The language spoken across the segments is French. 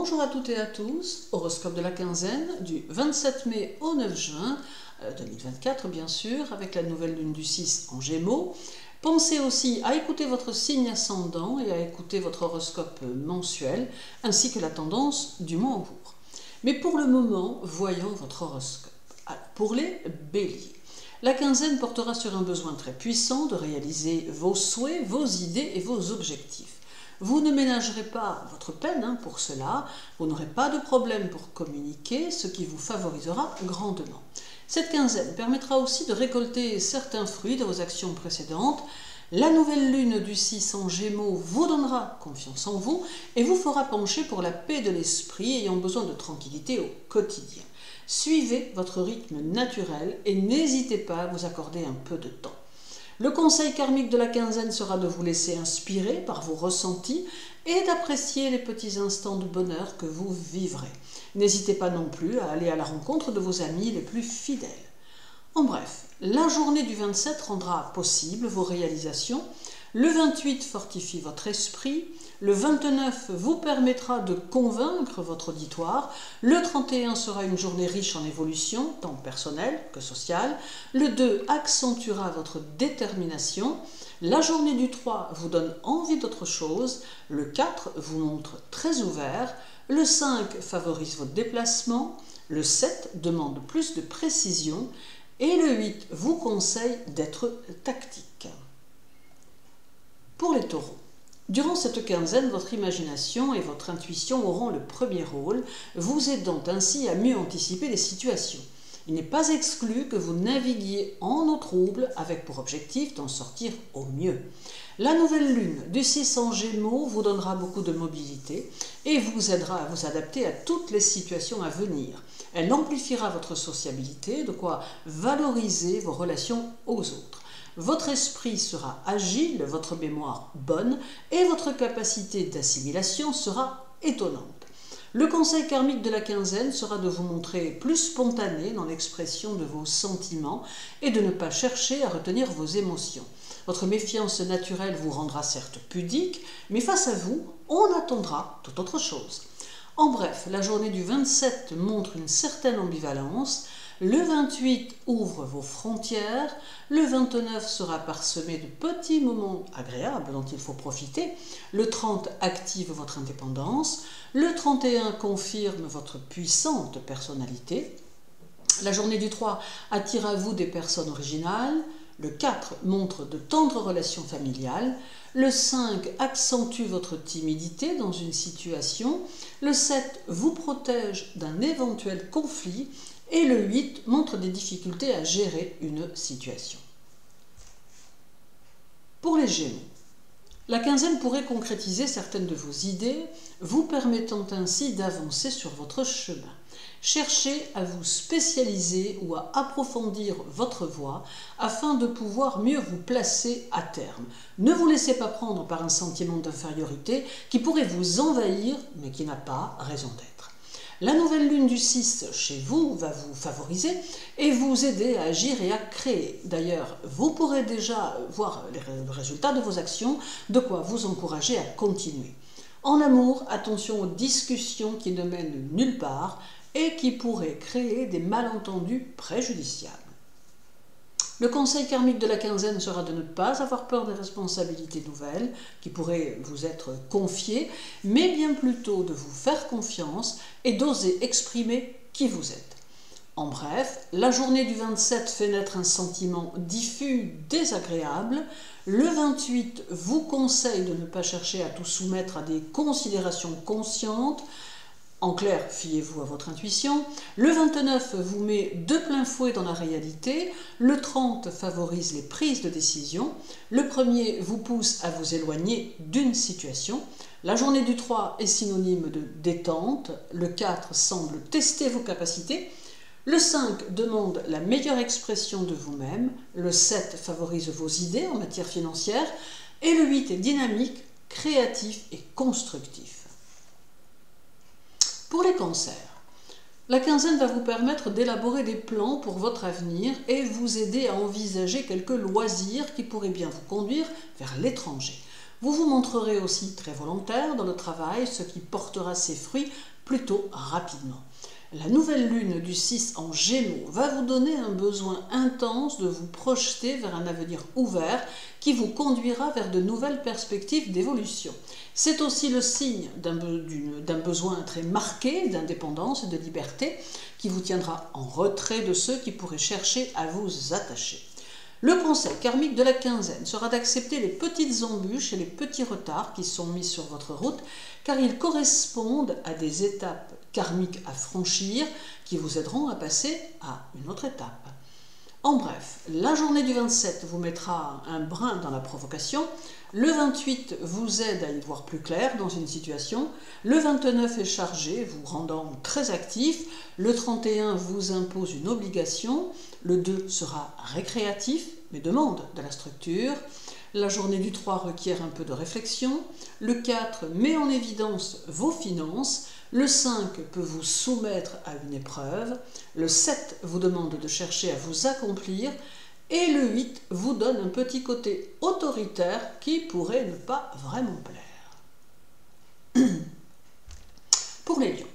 Bonjour à toutes et à tous, horoscope de la quinzaine du 27 mai au 9 juin 2024 bien sûr, avec la nouvelle lune du 6 en Gémeaux. Pensez aussi à écouter votre signe ascendant et à écouter votre horoscope mensuel, ainsi que la tendance du mois en cours. Mais pour le moment, voyons votre horoscope. Alors, pour les béliers, la quinzaine portera sur un besoin très puissant de réaliser vos souhaits, vos idées et vos objectifs. Vous ne ménagerez pas votre peine pour cela, vous n'aurez pas de problème pour communiquer, ce qui vous favorisera grandement. Cette quinzaine permettra aussi de récolter certains fruits de vos actions précédentes. La nouvelle lune du 6 en Gémeaux vous donnera confiance en vous et vous fera pencher pour la paix de l'esprit ayant besoin de tranquillité au quotidien. Suivez votre rythme naturel et n'hésitez pas à vous accorder un peu de temps. Le conseil karmique de la quinzaine sera de vous laisser inspirer par vos ressentis et d'apprécier les petits instants de bonheur que vous vivrez. N'hésitez pas non plus à aller à la rencontre de vos amis les plus fidèles. En bref, la journée du 27 rendra possible vos réalisations, le 28 fortifie votre esprit, le 29 vous permettra de convaincre votre auditoire, le 31 sera une journée riche en évolution, tant personnelle que sociale, le 2 accentuera votre détermination, la journée du 3 vous donne envie d'autre chose, le 4 vous montre très ouvert, le 5 favorise votre déplacement, le 7 demande plus de précision et le 8 vous conseille d'être tactique. Pour les taureaux, durant cette quinzaine, votre imagination et votre intuition auront le premier rôle, vous aidant ainsi à mieux anticiper les situations. Il n'est pas exclu que vous naviguiez en eau trouble avec pour objectif d'en sortir au mieux. La nouvelle lune du 6 en Gémeaux vous donnera beaucoup de mobilité et vous aidera à vous adapter à toutes les situations à venir. Elle amplifiera votre sociabilité, de quoi valoriser vos relations aux autres. Votre esprit sera agile, votre mémoire bonne et votre capacité d'assimilation sera étonnante. Le conseil karmique de la quinzaine sera de vous montrer plus spontané dans l'expression de vos sentiments et de ne pas chercher à retenir vos émotions. Votre méfiance naturelle vous rendra certes pudique, mais face à vous, on attendra tout autre chose. En bref, la journée du 27 montre une certaine ambivalence. Le 28 ouvre vos frontières, le 29 sera parsemé de petits moments agréables dont il faut profiter, le 30 active votre indépendance, le 31 confirme votre puissante personnalité, la journée du 3 attire à vous des personnes originales, le 4 montre de tendres relations familiales, le 5 accentue votre timidité dans une situation, le 7 vous protège d'un éventuel conflit, et le 8 montre des difficultés à gérer une situation. Pour les Gémeaux, la quinzaine pourrait concrétiser certaines de vos idées, vous permettant ainsi d'avancer sur votre chemin. Cherchez à vous spécialiser ou à approfondir votre voie afin de pouvoir mieux vous placer à terme. Ne vous laissez pas prendre par un sentiment d'infériorité qui pourrait vous envahir mais qui n'a pas raison d'être. La nouvelle lune du 6 chez vous va vous favoriser et vous aider à agir et à créer. D'ailleurs, vous pourrez déjà voir le résultat de vos actions, de quoi vous encourager à continuer. En amour, attention aux discussions qui ne mènent nulle part et qui pourraient créer des malentendus préjudiciables. Le conseil karmique de la quinzaine sera de ne pas avoir peur des responsabilités nouvelles qui pourraient vous être confiées, mais bien plutôt de vous faire confiance et d'oser exprimer qui vous êtes. En bref, la journée du 27 fait naître un sentiment diffus désagréable. Le 28 vous conseille de ne pas chercher à tout soumettre à des considérations conscientes. En clair, fiez-vous à votre intuition. Le 29 vous met de plein fouet dans la réalité. Le 30 favorise les prises de décision. Le 1er vous pousse à vous éloigner d'une situation. La journée du 3 est synonyme de détente. Le 4 semble tester vos capacités. Le 5 demande la meilleure expression de vous-même. Le 7 favorise vos idées en matière financière. Et le 8 est dynamique, créatif et constructif. Pour les cancers, la quinzaine va vous permettre d'élaborer des plans pour votre avenir et vous aider à envisager quelques loisirs qui pourraient bien vous conduire vers l'étranger. Vous vous montrerez aussi très volontaire dans le travail, ce qui portera ses fruits plutôt rapidement. La nouvelle lune du 6 en Gémeaux va vous donner un besoin intense de vous projeter vers un avenir ouvert qui vous conduira vers de nouvelles perspectives d'évolution. C'est aussi le signe d'un besoin très marqué d'indépendance et de liberté qui vous tiendra en retrait de ceux qui pourraient chercher à vous attacher. Le conseil karmique de la quinzaine sera d'accepter les petites embûches et les petits retards qui sont mis sur votre route, car ils correspondent à des étapes karmiques à franchir qui vous aideront à passer à une autre étape. En bref, la journée du 27 vous mettra un brin dans la provocation, le 28 vous aide à y voir plus clair dans une situation, le 29 est chargé, vous rendant très actif, le 31 vous impose une obligation, le 2 sera récréatif mais demande de la structure, la journée du 3 requiert un peu de réflexion, le 4 met en évidence vos finances, le 5 peut vous soumettre à une épreuve, le 7 vous demande de chercher à vous accomplir et le 8 vous donne un petit côté autoritaire qui pourrait ne pas vraiment plaire. Pour les lions,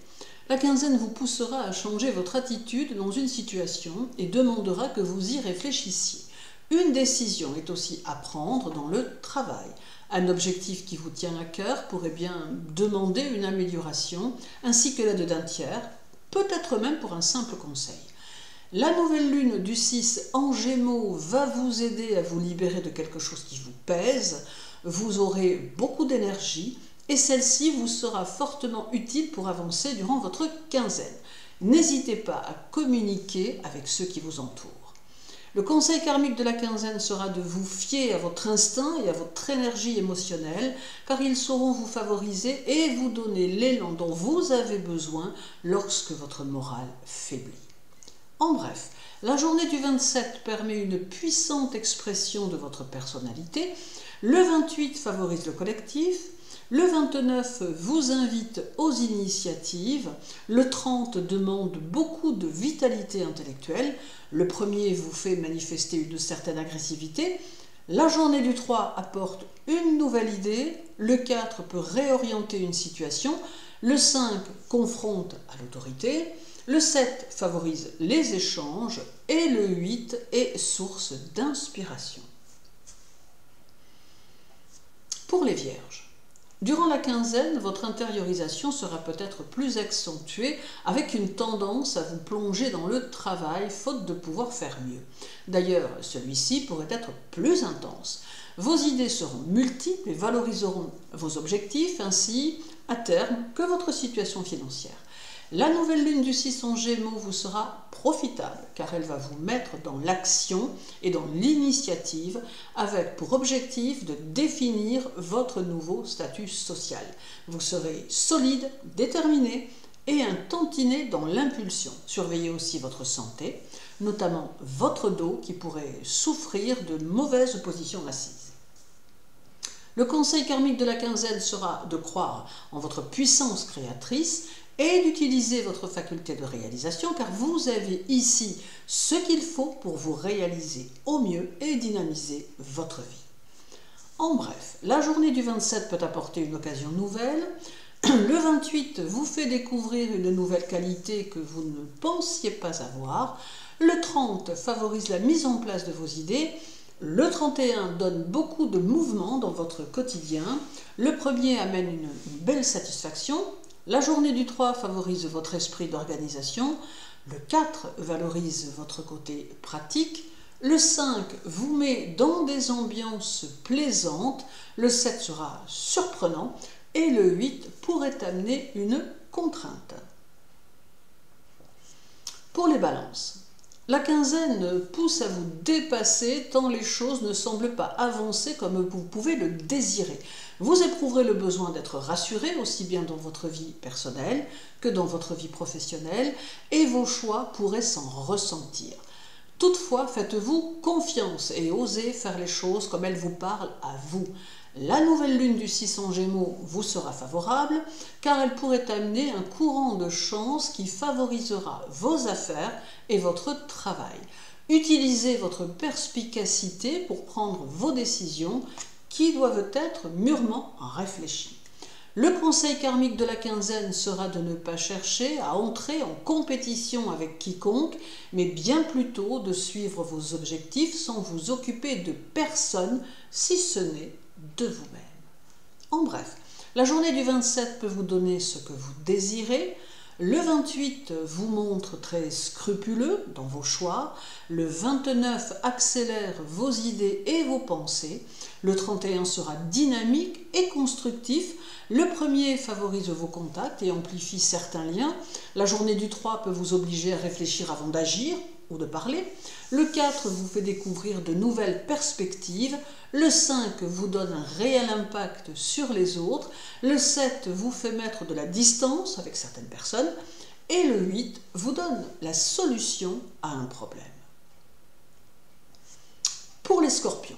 la quinzaine vous poussera à changer votre attitude dans une situation et demandera que vous y réfléchissiez. Une décision est aussi à prendre dans le travail. Un objectif qui vous tient à cœur pourrait bien demander une amélioration, ainsi que l'aide d'un tiers, peut-être même pour un simple conseil. La nouvelle lune du 6 en Gémeaux va vous aider à vous libérer de quelque chose qui vous pèse, vous aurez beaucoup d'énergie et celle-ci vous sera fortement utile pour avancer durant votre quinzaine. N'hésitez pas à communiquer avec ceux qui vous entourent. Le conseil karmique de la quinzaine sera de vous fier à votre instinct et à votre énergie émotionnelle, car ils sauront vous favoriser et vous donner l'élan dont vous avez besoin lorsque votre morale faiblit. En bref, la journée du 27 permet une puissante expression de votre personnalité, le 28 favorise le collectif, le 29 vous invite aux initiatives, le 30 demande beaucoup de vitalité intellectuelle, le 1er vous fait manifester une certaine agressivité, la journée du 3 apporte une nouvelle idée, le 4 peut réorienter une situation, le 5 confronte à l'autorité, le 7 favorise les échanges et le 8 est source d'inspiration. Pour les vierges, durant la quinzaine, votre intériorisation sera peut-être plus accentuée avec une tendance à vous plonger dans le travail faute de pouvoir faire mieux. D'ailleurs, celui-ci pourrait être plus intense. Vos idées seront multiples et valoriseront vos objectifs ainsi à terme que votre situation financière. La nouvelle lune du 6 en Gémeaux vous sera profitable car elle va vous mettre dans l'action et dans l'initiative avec pour objectif de définir votre nouveau statut social. Vous serez solide, déterminé et un tantinet dans l'impulsion. Surveillez aussi votre santé, notamment votre dos qui pourrait souffrir de mauvaises positions assises. Le conseil karmique de la quinzaine sera de croire en votre puissance créatrice et d'utiliser votre faculté de réalisation car vous avez ici ce qu'il faut pour vous réaliser au mieux et dynamiser votre vie. En bref, la journée du 27 peut apporter une occasion nouvelle, le 28 vous fait découvrir une nouvelle qualité que vous ne pensiez pas avoir, le 30 favorise la mise en place de vos idées, le 31 donne beaucoup de mouvement dans votre quotidien, le 1er amène une belle satisfaction, la journée du 3 favorise votre esprit d'organisation, le 4 valorise votre côté pratique, le 5 vous met dans des ambiances plaisantes, le 7 sera surprenant et le 8 pourrait amener une contrainte. Pour les balances, la quinzaine pousse à vous dépasser tant les choses ne semblent pas avancer comme vous pouvez le désirer. Vous éprouverez le besoin d'être rassuré aussi bien dans votre vie personnelle que dans votre vie professionnelle et vos choix pourraient s'en ressentir. Toutefois, faites-vous confiance et osez faire les choses comme elles vous parlent à vous. La nouvelle lune du 6 en Gémeaux vous sera favorable car elle pourrait amener un courant de chance qui favorisera vos affaires et votre travail. Utilisez votre perspicacité pour prendre vos décisions qui doivent être mûrement réfléchis. Le conseil karmique de la quinzaine sera de ne pas chercher à entrer en compétition avec quiconque, mais bien plutôt de suivre vos objectifs sans vous occuper de personne, si ce n'est de vous-même. En bref, la journée du 27 peut vous donner ce que vous désirez. Le 28 vous montre très scrupuleux dans vos choix. Le 29 accélère vos idées et vos pensées. Le 31 sera dynamique et constructif. Le 1er favorise vos contacts et amplifie certains liens. La journée du 3 peut vous obliger à réfléchir avant d'agir ou de parler. Le 4 vous fait découvrir de nouvelles perspectives. Le 5 vous donne un réel impact sur les autres. Le 7 vous fait mettre de la distance avec certaines personnes. Et le 8 vous donne la solution à un problème. Pour les scorpions,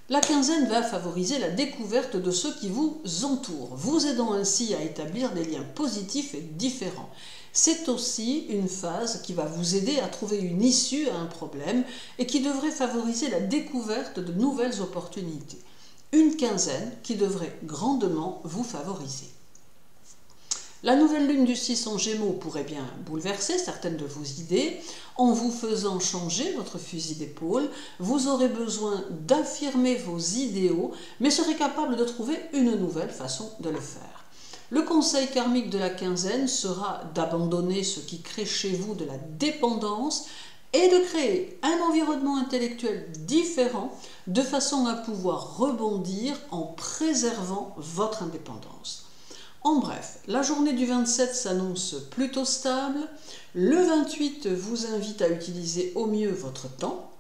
la quinzaine va favoriser la découverte de ceux qui vous entourent, vous aidant ainsi à établir des liens positifs et différents. C'est aussi une phase qui va vous aider à trouver une issue à un problème et qui devrait favoriser la découverte de nouvelles opportunités. Une quinzaine qui devrait grandement vous favoriser. La nouvelle lune du 6 en Gémeaux pourrait bien bouleverser certaines de vos idées. En vous faisant changer votre fusil d'épaule, vous aurez besoin d'affirmer vos idéaux, mais serez capable de trouver une nouvelle façon de le faire. Le conseil karmique de la quinzaine sera d'abandonner ce qui crée chez vous de la dépendance et de créer un environnement intellectuel différent de façon à pouvoir rebondir en préservant votre indépendance. En bref, la journée du 27 s'annonce plutôt stable. Le 28 vous invite à utiliser au mieux votre temps.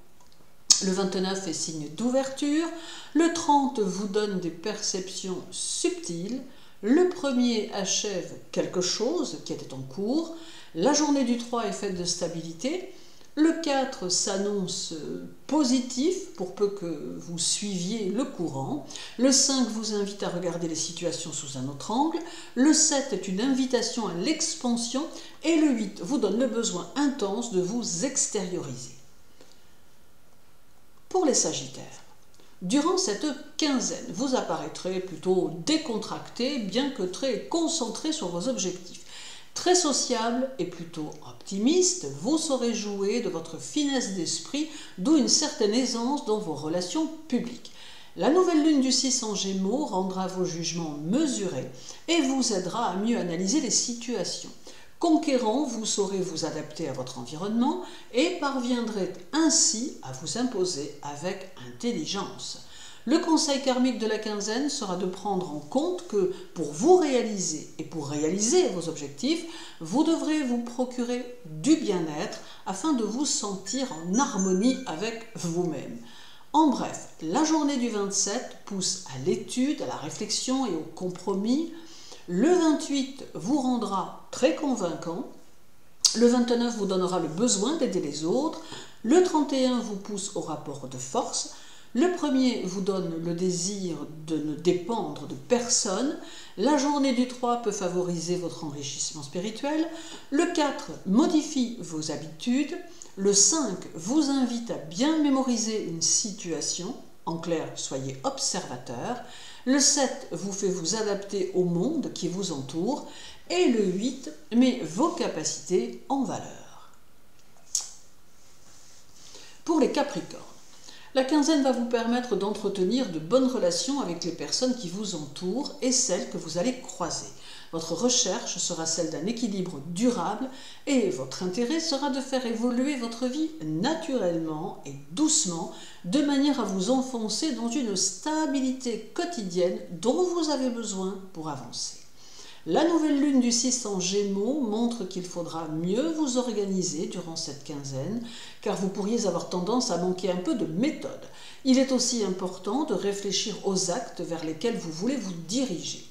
Le 29 est signe d'ouverture. Le 30 vous donne des perceptions subtiles. Le 1er achève quelque chose qui était en cours. La journée du 3 est faite de stabilité. Le 4 s'annonce positif pour peu que vous suiviez le courant. Le 5 vous invite à regarder les situations sous un autre angle. Le 7 est une invitation à l'expansion. Et le 8 vous donne le besoin intense de vous extérioriser. Pour les Sagittaires, durant cette quinzaine, vous apparaîtrez plutôt décontracté, bien que très concentré sur vos objectifs. Très sociable et plutôt optimiste, vous saurez jouer de votre finesse d'esprit, d'où une certaine aisance dans vos relations publiques. La nouvelle lune du 6 en Gémeaux rendra vos jugements mesurés et vous aidera à mieux analyser les situations. Conquérant, vous saurez vous adapter à votre environnement et parviendrez ainsi à vous imposer avec intelligence. Le conseil karmique de la quinzaine sera de prendre en compte que pour vous réaliser et pour réaliser vos objectifs, vous devrez vous procurer du bien-être afin de vous sentir en harmonie avec vous-même. En bref, la journée du 27 pousse à l'étude, à la réflexion et au compromis. Le 28 vous rendra très convaincant. Le 29 vous donnera le besoin d'aider les autres. Le 31 vous pousse au rapport de force. Le 1er vous donne le désir de ne dépendre de personne. La journée du 3 peut favoriser votre enrichissement spirituel. Le 4 modifie vos habitudes. Le 5 vous invite à bien mémoriser une situation. En clair, soyez observateur. Le 7 vous fait vous adapter au monde qui vous entoure. Et le 8 met vos capacités en valeur. Pour les Capricornes, la quinzaine va vous permettre d'entretenir de bonnes relations avec les personnes qui vous entourent et celles que vous allez croiser. Votre recherche sera celle d'un équilibre durable et votre intérêt sera de faire évoluer votre vie naturellement et doucement, de manière à vous enfoncer dans une stabilité quotidienne dont vous avez besoin pour avancer. La nouvelle lune du 6 en Gémeaux montre qu'il faudra mieux vous organiser durant cette quinzaine, car vous pourriez avoir tendance à manquer un peu de méthode. Il est aussi important de réfléchir aux actes vers lesquels vous voulez vous diriger.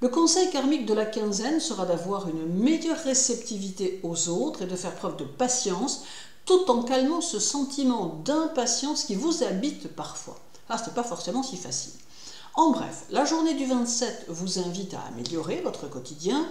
Le conseil karmique de la quinzaine sera d'avoir une meilleure réceptivité aux autres et de faire preuve de patience, tout en calmant ce sentiment d'impatience qui vous habite parfois. Ah, ce n'est pas forcément si facile. En bref, la journée du 27 vous invite à améliorer votre quotidien.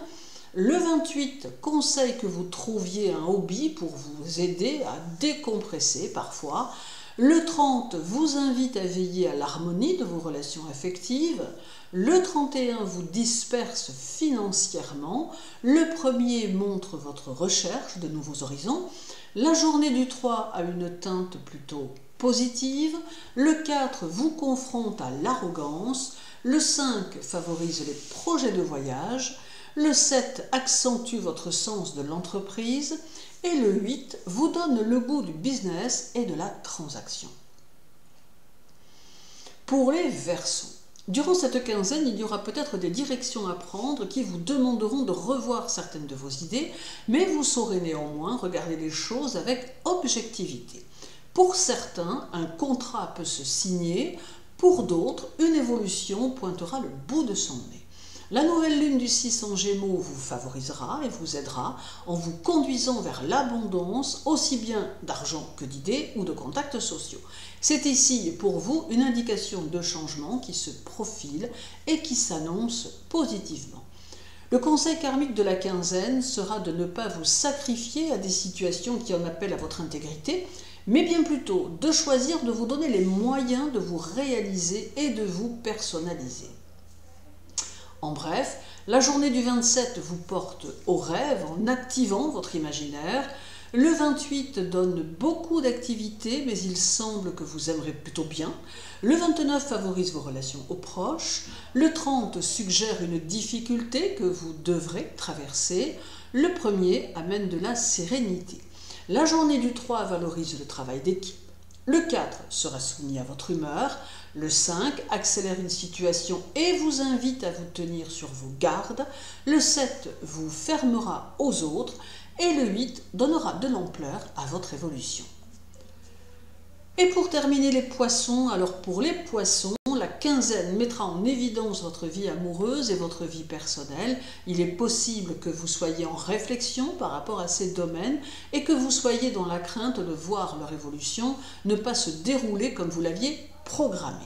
Le 28 conseille que vous trouviez un hobby pour vous aider à décompresser parfois. Le 30 vous invite à veiller à l'harmonie de vos relations affectives. Le 31 vous disperse financièrement. Le 1er montre votre recherche de nouveaux horizons. La journée du 3 a une teinte plutôt positive. Le 4 vous confronte à l'arrogance. Le 5 favorise les projets de voyage. Le 7 accentue votre sens de l'entreprise. Et le 8 vous donne le goût du business et de la transaction. Pour les Verseaux, durant cette quinzaine, il y aura peut-être des directions à prendre qui vous demanderont de revoir certaines de vos idées, mais vous saurez néanmoins regarder les choses avec objectivité. Pour certains, un contrat peut se signer, pour d'autres, une évolution pointera le bout de son nez. La nouvelle lune du 6 en Gémeaux vous favorisera et vous aidera en vous conduisant vers l'abondance, aussi bien d'argent que d'idées ou de contacts sociaux. C'est ici pour vous une indication de changement qui se profile et qui s'annonce positivement. Le conseil karmique de la quinzaine sera de ne pas vous sacrifier à des situations qui en appellent à votre intégrité, mais bien plutôt de choisir de vous donner les moyens de vous réaliser et de vous personnaliser. En bref, la journée du 27 vous porte au rêve en activant votre imaginaire. Le 28 donne beaucoup d'activités, mais il semble que vous aimerez plutôt bien. Le 29 favorise vos relations aux proches. Le 30 suggère une difficulté que vous devrez traverser. Le 1er amène de la sérénité. La journée du 3 valorise le travail d'équipe. Le 4 sera soumis à votre humeur. Le 5 accélère une situation et vous invite à vous tenir sur vos gardes. Le 7 vous fermera aux autres. Et le 8 donnera de l'ampleur à votre évolution. Et pour terminer les poissons, alors pour les poissons, la quinzaine mettra en évidence votre vie amoureuse et votre vie personnelle. Il est possible que vous soyez en réflexion par rapport à ces domaines et que vous soyez dans la crainte de voir leur évolution ne pas se dérouler comme vous l'aviez programmé.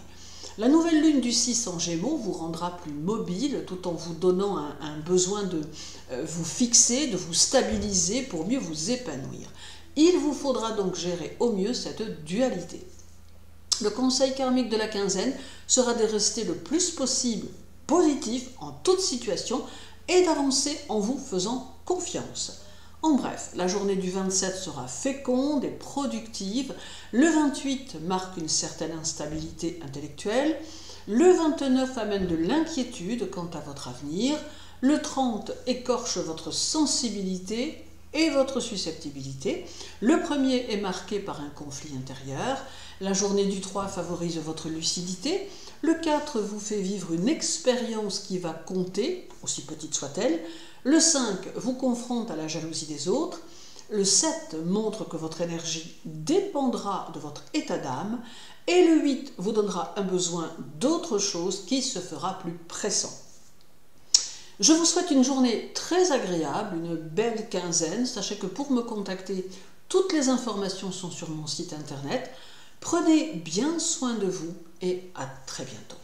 La nouvelle lune du 6 en Gémeaux vous rendra plus mobile tout en vous donnant un besoin de vous fixer, de vous stabiliser pour mieux vous épanouir. Il vous faudra donc gérer au mieux cette dualité. Le conseil karmique de la quinzaine sera de rester le plus possible positif en toute situation et d'avancer en vous faisant confiance. En bref, la journée du 27 sera féconde et productive. Le 28 marque une certaine instabilité intellectuelle. Le 29 amène de l'inquiétude quant à votre avenir. Le 30 écorche votre sensibilité et votre susceptibilité. Le 1er est marqué par un conflit intérieur. La journée du 3 favorise votre lucidité. Le 4 vous fait vivre une expérience qui va compter, aussi petite soit-elle. Le 5 vous confronte à la jalousie des autres. Le 7 montre que votre énergie dépendra de votre état d'âme. Et le 8 vous donnera un besoin d'autre chose qui se fera plus pressant. Je vous souhaite une journée très agréable, une belle quinzaine. Sachez que pour me contacter, toutes les informations sont sur mon site internet. Prenez bien soin de vous et à très bientôt.